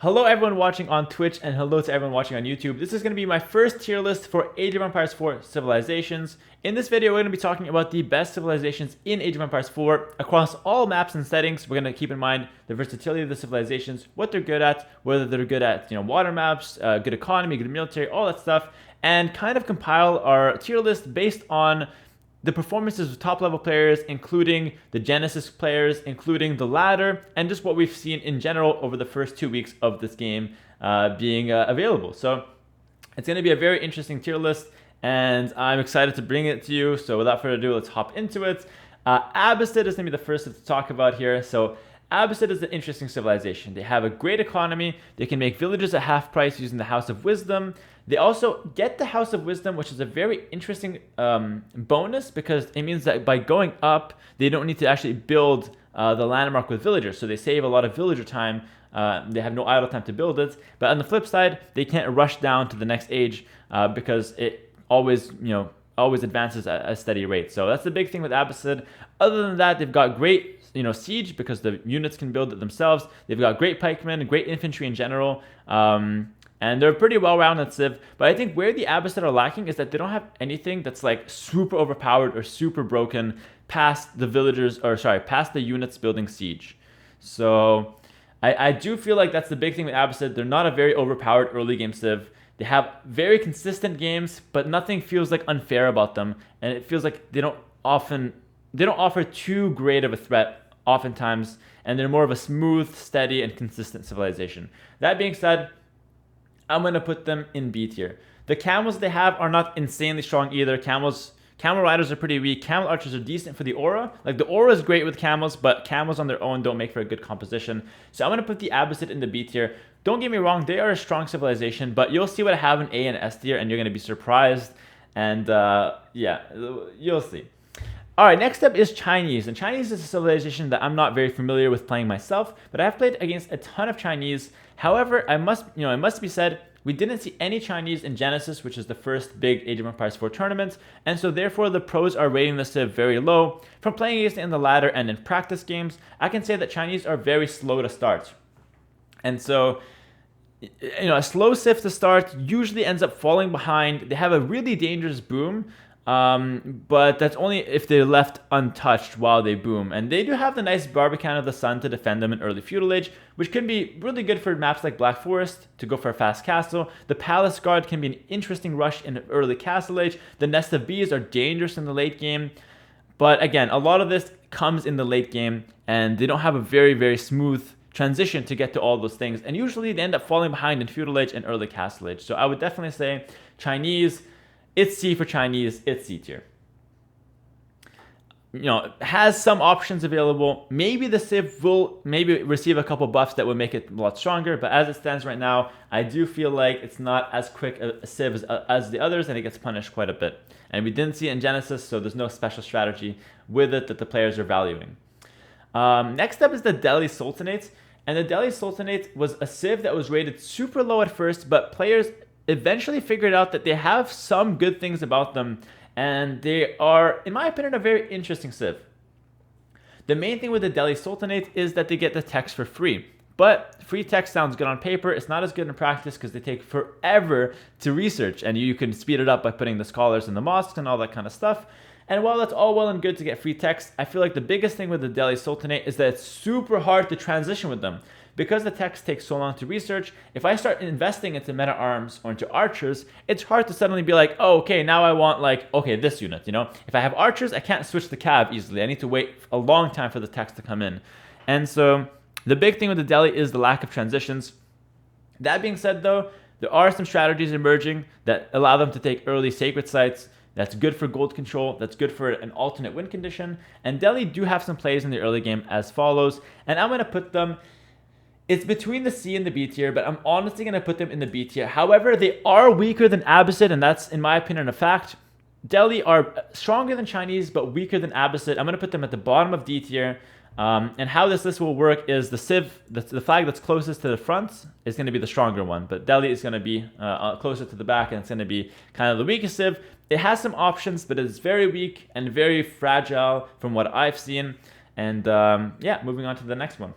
Hello everyone watching on Twitch and hello to everyone watching on YouTube. This is going to be my first tier list for Age of Empires 4 civilizations. In this video, we're going to be talking about the best civilizations in Age of Empires 4 across all maps and settings. We're going to keep in mind the versatility of the civilizations, what they're good at, whether they're good at water maps, good economy, good military, all that stuff, and kind of compile our tier list based on the performances of top level players, including the Genesis players, including the ladder, and just what we've seen in general over the first 2 weeks of this game being available. So it's going to be a very interesting tier list, and I'm excited to bring it to you. So without further ado, let's hop into it. Abbasid is going to be the first to talk about here. So Abbasid is an interesting civilization. They have a great economy. They can make villages at half price using the House of Wisdom. They also get the House of Wisdom, which is a very interesting bonus because it means that by going up, they don't need to actually build the landmark with villagers. So they save a lot of villager time. They have no idle time to build it. But on the flip side, they can't rush down to the next age because it always, always advances at a steady rate. So that's the big thing with Abbasid. Other than that, they've got great siege because the units can build it themselves. They've got great pikemen, great infantry in general. And they're pretty well-rounded civ, but I think where the Abbasid are lacking is that they don't have anything that's like super overpowered or super broken past the past the units building siege. So I do feel like that's the big thing with Abbasid. They're not a very overpowered early game civ. They have very consistent games, but nothing feels like unfair about them, and it feels like they don't offer too great of a threat oftentimes, and they're more of a smooth, steady, and consistent civilization. That being said, I'm going to put them in B tier. The camels they have are not insanely strong either. Camel riders are pretty weak. Camel archers are decent for the aura. Like the aura is great with camels, but camels on their own don't make for a good composition. So I'm going to put the Abbasid in the B tier. Don't get me wrong, they are a strong civilization, but you'll see what I have in A and S tier, and you're going to be surprised. And yeah, you'll see. All right, next up is Chinese. And Chinese is a civilization that I'm not very familiar with playing myself, but I've played against a ton of Chinese. However, it must be said, we didn't see any Chinese in Genesis, which is the first big Age of Empires 4 tournament, and so therefore the pros are rating this civ very low. From playing against it in the ladder and in practice games, I can say that Chinese are very slow to start. And so, a slow civ to start usually ends up falling behind. They have a really dangerous boom, but that's only if they're left untouched while they boom. And they do have the nice Barbican of the Sun to defend them in early Feudal Age, which can be really good for maps like Black Forest to go for a fast castle. The Palace Guard can be an interesting rush in early Castle Age. The Nest of Bees are dangerous in the late game. But again, a lot of this comes in the late game, and they don't have a very, very smooth transition to get to all those things. And usually they end up falling behind in Feudal Age and early Castle Age. So I would definitely say Chinese, it's C for Chinese, it's C tier. Has some options available. Maybe the civ will receive a couple buffs that would make it a lot stronger, but as it stands right now, I do feel like it's not as quick a civ as the others, and it gets punished quite a bit. And we didn't see it in Genesis, so there's no special strategy with it that the players are valuing. Next up is the Delhi Sultanate, and the Delhi Sultanate was a civ that was rated super low at first, but players eventually figured out that they have some good things about them, and they are, in my opinion, a very interesting civ. The main thing with the Delhi Sultanate is that they get the text for free. But free text sounds good on paper. It's not as good in practice because they take forever to research, and you can speed it up by putting the scholars in the mosques and all that kind of stuff. And while that's all well and good to get free text, I feel like the biggest thing with the Delhi Sultanate is that it's super hard to transition with them. Because the text takes so long to research, if I start investing into meta arms or into archers, it's hard to suddenly be like, oh, okay, now I want this unit, If I have archers, I can't switch the cav easily. I need to wait a long time for the text to come in. And so the big thing with the Delhi is the lack of transitions. That being said, though, there are some strategies emerging that allow them to take early sacred sites. That's good for gold control. That's good for an alternate win condition. And Delhi do have some plays in the early game as follows. And I'm going to put them... It's between the C and the B tier, but I'm honestly going to put them in the B tier. However, they are weaker than Abbasid, and that's, in my opinion, a fact. Delhi are stronger than Chinese, but weaker than Abbasid. I'm going to put them at the bottom of D tier. And how this list will work is the civ, the flag that's closest to the front is going to be the stronger one, but Delhi is going to be closer to the back, and it's going to be kind of the weakest civ. It has some options, but it's very weak and very fragile from what I've seen. And yeah, moving on to the next one.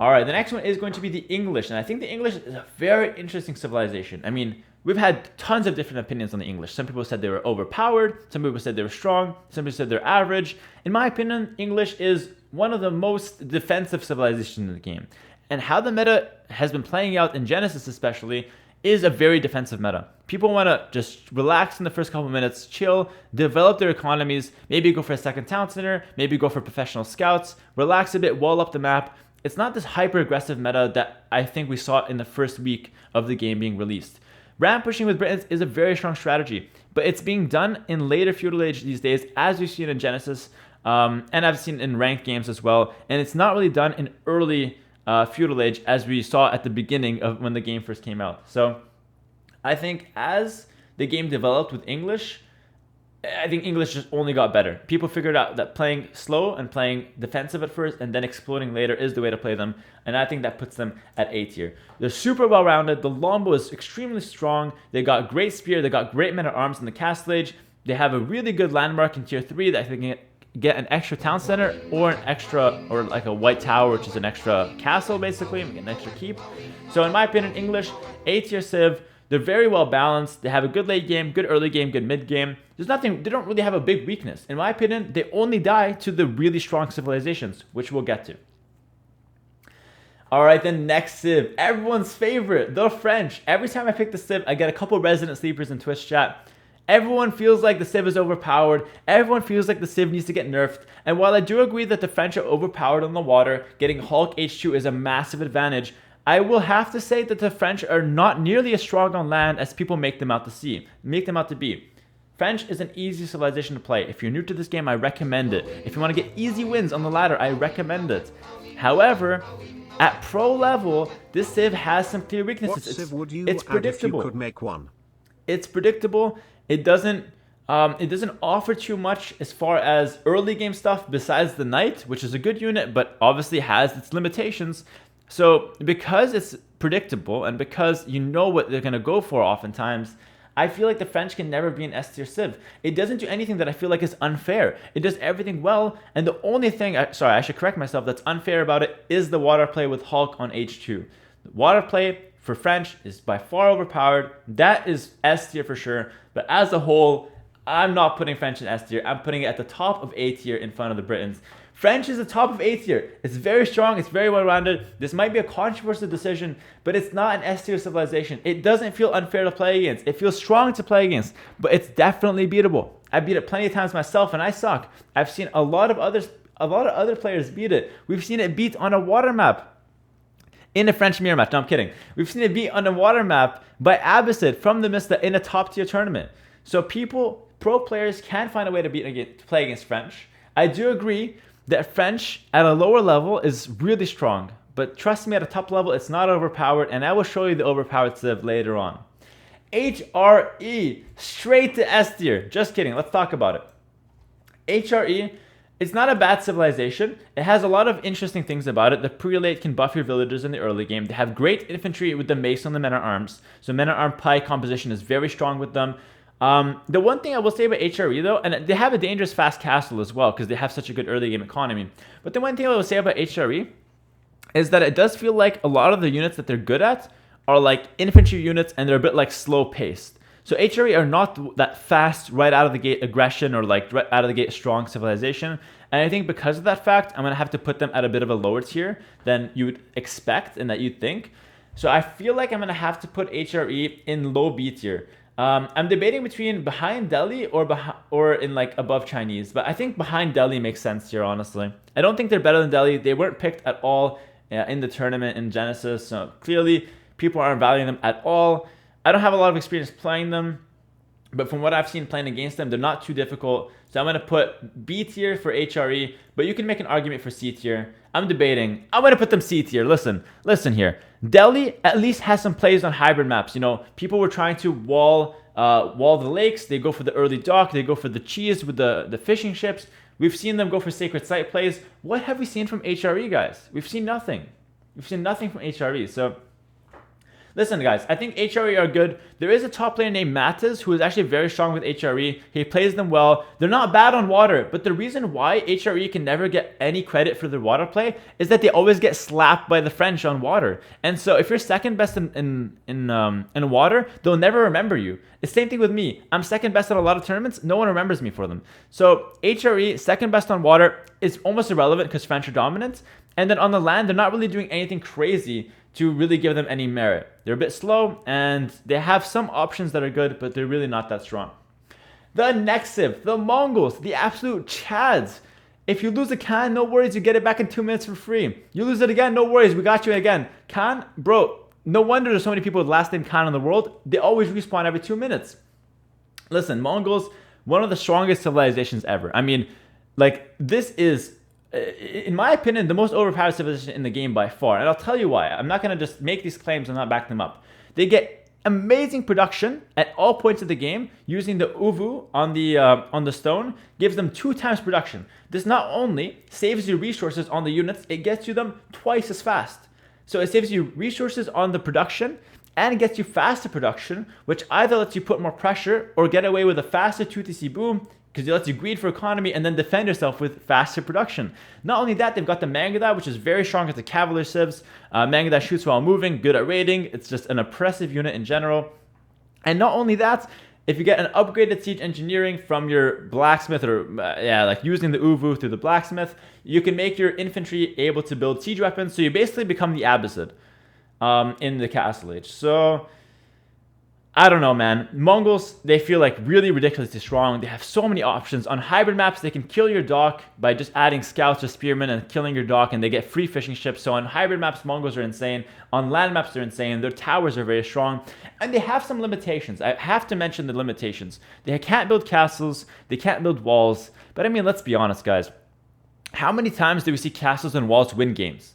All right, the next one is going to be the English, and I think the English is a very interesting civilization. I mean, we've had tons of different opinions on the English. Some people said they were overpowered, some people said they were strong, some people said they're average. In my opinion, English is one of the most defensive civilizations in the game. And how the meta has been playing out in Genesis especially is a very defensive meta. People want to just relax in the first couple minutes, chill, develop their economies, maybe go for a second town center, maybe go for professional scouts, relax a bit, wall up the map. It's not this hyper-aggressive meta that I think we saw in the first week of the game being released. Ram pushing with Britons is a very strong strategy, but it's being done in later Feudal Age these days, as we've seen in Genesis, and I've seen in ranked games as well, and it's not really done in early Feudal Age as we saw at the beginning of when the game first came out. So I think as the game developed with English, I think English just only got better. People figured out that playing slow and playing defensive at first and then exploding later is the way to play them. And I think that puts them at A tier. They're super well-rounded. The longbow is extremely strong. They got great spear. They got great men-at-arms in the castle age. They have a really good landmark in tier 3 that I think get an extra town center or an extra, or like a white tower, which is an extra castle basically, an extra keep. So in my opinion, English, A tier civ. They're very well balanced. They have a good late game, good early game, good mid game. There's nothing, they don't really have a big weakness. In my opinion, they only die to the really strong civilizations, which we'll get to. All right, then next civ, everyone's favorite, the French. Every time I pick the civ, I get a couple resident sleepers in Twitch chat. Everyone feels like the civ is overpowered. Everyone feels like the civ needs to get nerfed. And while I do agree that the French are overpowered on the water, getting Hulk H2 is a massive advantage, I will have to say that the French are not nearly as strong on land as people make them out to be. French is an easy civilization to play. If you're new to this game, I recommend it. If you want to get easy wins on the ladder, I recommend it. However, at pro level, this civ has some clear weaknesses. What civ would you it's predictable. Add if you could make one? It's predictable. It doesn't offer too much as far as early game stuff besides the knight, which is a good unit, but obviously has its limitations. So because it's predictable and because you know what they're going to go for oftentimes, I feel like the French can never be an S tier civ. It doesn't do anything that I feel like is unfair. It does everything well, and the only thing, sorry, I should correct myself, that's unfair about it is the water play with Hulk on H2. The water play for French is by far overpowered. That is S tier for sure, but as a whole, I'm not putting French in S tier. I'm putting it at the top of A tier in front of the Britons. French is the top of A tier. It's very strong. It's very well-rounded. This might be a controversial decision, but it's not an S tier civilization. It doesn't feel unfair to play against. It feels strong to play against, but it's definitely beatable. I beat it plenty of times myself, and I suck. I've seen a lot of other players beat it. We've seen it beat on a water map in a French mirror match. No, I'm kidding. We've seen it beat on a water map by Abbasid from the Mista in a top tier tournament. So pro players can find a way to play against French. I do agree that French at a lower level is really strong, but trust me, at a top level, it's not overpowered, and I will show you the overpowered civ later on. HRE, straight to S tier. Just kidding, let's talk about it. HRE, it's not a bad civilization. It has a lot of interesting things about it. The prelate can buff your villagers in the early game. They have great infantry with the mace on the men-at-arms. So men-at-arm pie composition is very strong with them. The one thing I will say about HRE though, and they have a dangerous fast castle as well because they have such a good early game economy. But the one thing I will say about HRE is that it does feel like a lot of the units that they're good at are like infantry units and they're a bit like slow paced. So HRE are not that fast right out of the gate aggression or like right out of the gate strong civilization. And I think because of that fact, I'm going to have to put them at a bit of a lower tier than you would expect and that you'd think. So I feel like I'm going to have to put HRE in low B tier. I'm debating between behind Delhi or in like above Chinese, but I think behind Delhi makes sense here, honestly. I don't think they're better than Delhi. They weren't picked at all in the tournament in Genesis, so clearly people aren't valuing them at all. I don't have a lot of experience playing them, but from what I've seen playing against them, they're not too difficult. So I'm going to put B tier for HRE, but you can make an argument for C tier. I'm debating. I'm going to put them C tier. Listen here. Delhi at least has some plays on hybrid maps. You know, people were trying to wall the lakes. They go for the early dock. They go for the cheese with the fishing ships. We've seen them go for sacred site plays. What have we seen from HRE, guys? We've seen nothing. We've seen nothing from HRE. So Listen, guys, I think HRE are good. There is a top player named Mattis who is actually very strong with HRE. He plays them well. They're not bad on water, but the reason why HRE can never get any credit for their water play is that they always get slapped by the French on water. And so if you're second best in water, they'll never remember you. The same thing with me. I'm second best at a lot of tournaments. No one remembers me for them. So HRE, second best on water, is almost irrelevant because French are dominant. And then on the land, they're not really doing anything crazy to really give them any merit. They're a bit slow, and they have some options that are good, but they're really not that strong. The next civ, the Mongols, the absolute chads. If you lose a Khan, no worries, you get it back in 2 minutes for free. You lose it again, no worries, we got you again. Khan, bro, no wonder there's so many people with last name Khan in the world. They always respawn every 2 minutes. Listen, Mongols, one of the strongest civilizations ever. I mean, like, this is, in my opinion, the most overpowered civilization in the game by far. And I'll tell you why. I'm not going to just make these claims and not back them up. They get amazing production at all points of the game using the uvu on the stone. Gives them 2 times production. This not only saves you resources on the units, it gets you them twice as fast. So it saves you resources on the production and gets you faster production, which either lets you put more pressure or get away with a faster 2TC boom, because it lets you greed for economy and then defend yourself with faster production. Not only that, they've got the Mangada, which is very strong as the Cavalier civs. Mangada shoots while moving, good at raiding. It's just an oppressive unit in general. And not only that, if you get an upgraded siege engineering from your blacksmith, or like using the uvu through the blacksmith, you can make your infantry able to build siege weapons. So you basically become the Abbasid in the Castle Age. So I don't know, man. Mongols, they feel like really ridiculously strong. They have so many options. On hybrid maps, they can kill your dock by just adding scouts or spearmen and killing your dock, and they get free fishing ships. So on hybrid maps, Mongols are insane. On land maps, they're insane. Their towers are very strong. And they have some limitations. I have to mention the limitations. They can't build castles. They can't build walls. But I mean, let's be honest, guys. How many times do we see castles and walls win games?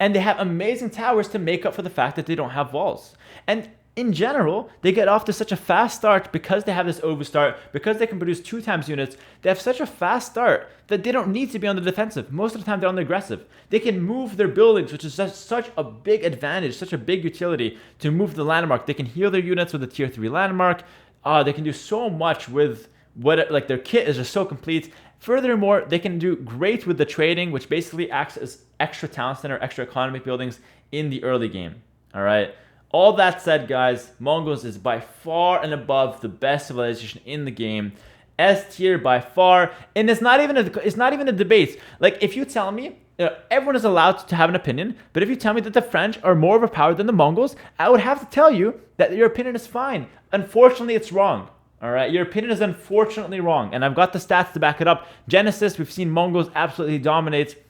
And they have amazing towers to make up for the fact that they don't have walls. And in general, they get off to such a fast start because they have this overstart, because they can produce 2 times units. They have such a fast start that they don't need to be on the defensive. Most of the time, they're on the aggressive. They can move their buildings, which is such a big advantage, such a big utility to move the landmark. They can heal their units with a tier 3 landmark. They can do so much with like their kit is just so complete. Furthermore, they can do great with the trading, which basically acts as extra town center, extra economic buildings in the early game. All right. All that said, guys, Mongols is by far and above the best civilization in the game. S tier by far, and it's not even a debate. Like, if you tell me, everyone is allowed to have an opinion, but if you tell me that the French are more overpowered than the Mongols, I would have to tell you that your opinion is fine. Unfortunately, it's wrong. All right, your opinion is unfortunately wrong, and I've got the stats to back it up. Genesis, we've seen Mongols absolutely dominate.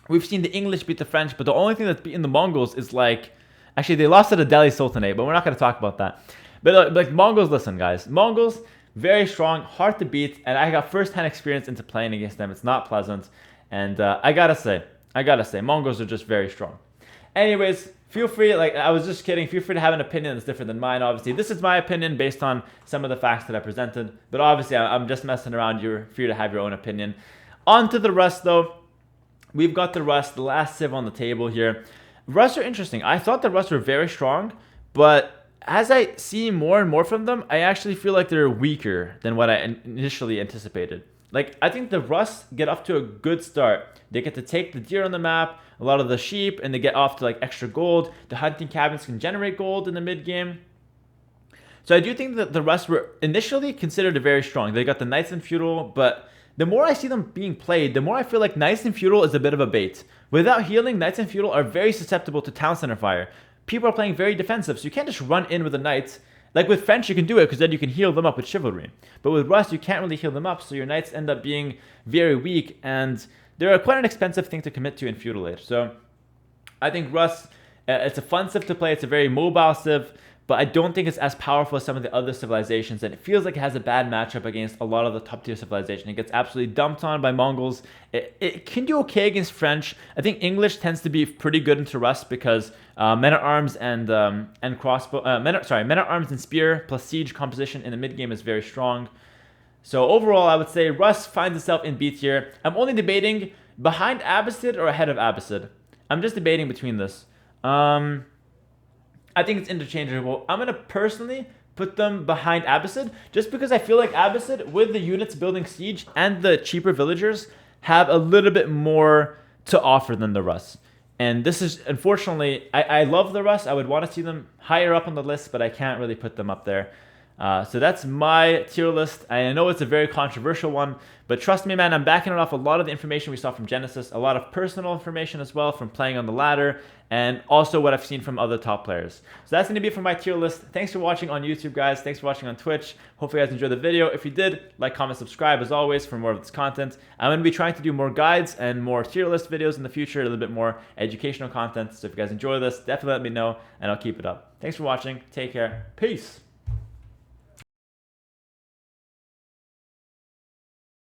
We've seen the English beat the French, but the only thing that's beaten the Mongols is like, actually, they lost to the Delhi Sultanate, but we're not going to talk about that. But like Mongols, listen, guys. Mongols, very strong, hard to beat, and I got first-hand experience into playing against them. It's not pleasant, and I gotta say, Mongols are just very strong. Anyways, feel free, like, I was just kidding, feel free to have an opinion that's different than mine, obviously. This is my opinion based on some of the facts that I presented, but obviously, I'm just messing around. You're free to have your own opinion. On to the Rus, though. We've got the Rus, the last civ on the table here. Rus are interesting. I thought the Rus were very strong, but as I see more and more from them, I actually feel like they're weaker than what I initially anticipated. Like, I think the Rus get off to a good start. They get to take the deer on the map, a lot of the sheep, and they get off to like extra gold. The hunting cabins can generate gold in the mid game. So I do think that the Rus were initially considered very strong. They got the Knights and Feudal, but the more I see them being played, the more I feel like Knights and Feudal is a bit of a bait. Without healing, Knights and Feudal are very susceptible to town center fire. People are playing very defensive, so you can't just run in with the Knights. Like with French, you can do it because then you can heal them up with chivalry. But with Rus, you can't really heal them up, so your Knights end up being very weak, and they're quite an expensive thing to commit to in Feudal Age. So I think Rus, it's a fun civ to play. It's a very mobile civ, but I don't think it's as powerful as some of the other civilizations, and it feels like it has a bad matchup against a lot of the top tier civilizations. It gets absolutely dumped on by Mongols. It can do okay against French. I think English tends to be pretty good into Rus because men-at-arms and crossbow, men-at-arms and spear plus siege composition in the mid game is very strong. So overall, I would say Rus finds itself in B tier. I'm only debating behind Abbasid or ahead of Abbasid. I'm just debating between this. I think it's interchangeable. I'm going to personally put them behind Abbasid just because I feel like Abbasid, with the units building siege and the cheaper villagers, have a little bit more to offer than the Rus. And this is, unfortunately, I love the Rus. I would want to see them higher up on the list, but I can't really put them up there. So that's my tier list. I know it's a very controversial one, but trust me, man, I'm backing it off a lot of the information we saw from Genesis, a lot of personal information as well from playing on the ladder, and also what I've seen from other top players. So that's going to be it for my tier list. Thanks for watching on YouTube, guys. Thanks for watching on Twitch. Hopefully you guys enjoyed the video. If you did, like, comment, subscribe as always for more of this content. I'm going to be trying to do more guides and more tier list videos in the future, a little bit more educational content. So if you guys enjoy this, definitely let me know, and I'll keep it up. Thanks for watching. Take care. Peace.